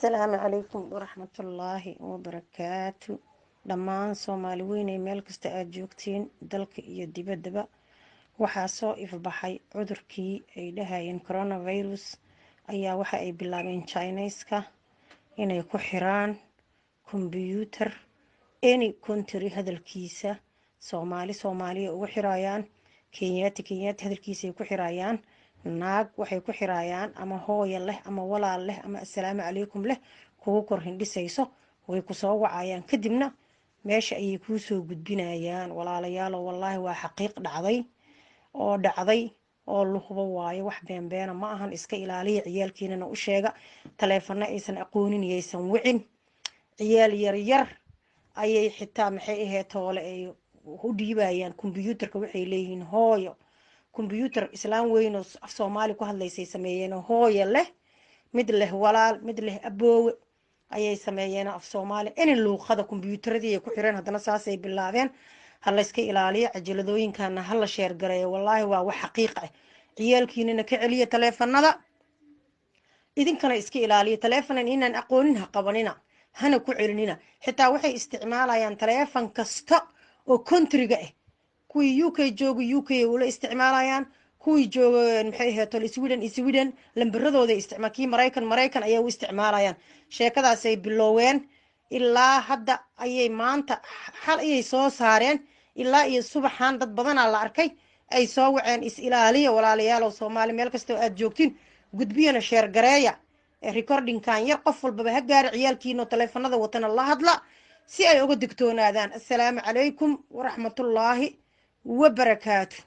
السلام عليكم ورحمة الله وبركاته. dhammaan Soomaali weynay meel kasta aad joogtiin dalka iyo dibadaba waxaa soo ifbaxay cudurkii ay dhahayeen coronavirus ayaa waxa ay bilaabeen Chinese-ka inay ku xiraan computer any country hadalkiisa Soomaaliya ugu xirayaan Kenyaati hadalkiisa ay ku xirayaan naag waxay ku xirayaan ama hooyo leh ama walaal leh ama assalaamu calaykum leh kugu kor hindhisayso way ku soo wacayaan kadibna meesha ayay kuu soo gudbinayaan walaalayaal wallaahi waa xaqiiq dhacday oo luqba waayo wax beenbeena ma ahan iska ilaaliya ciyaalkiinana u sheega taleefana aysan aqoonin yeysan wicin ciyaal yar ayay xitaa maxay ahayd toole ay u dhiibayaan computerka waxay leeyihiin hooyo computer islaan weyn oo af Soomaali ku hadlaysay sameeyeen hooyo leh mid leh walaal mid leh aboowe ayay sameeyeen af Soomaali in luuqada computeradii ay ku xireen hadana saasay bilaabeen hal iska ilaaliyo cajiladooyinkana hal la sheer gareeyo wallaahi waa wax xaqiiq ah ciyaalkiinana ka celiya taleefanada idinkana iska ilaaliyo taleefanan inaan aqoonin ha qabanina hana ku celinina xitaa waxay isticmaalayaan taleefan kasta oo countryga ah kuwii UK jooga UK wala isticmaalayaan kuwii jooga maxay ahayd Sweden lambaradooda isticmaalkii Mareykan ayaa u isticmaalayaan sheekadaas ay biloween ilaa hadda ayay maanta xal ayay soo saareen ilaa iyo subaxan dad badan la arkay ay soo waceen is ilaaliya walaalayaal oo Soomaali meel kasta aad joogtiin gudbiyana share gareeya recording kan yar qof walba ha gaar ciyaalkiina taleefanada watana la hadla si ay uga digtoonaadaan assalaamu calaykum waraxmatullaahi وبركاته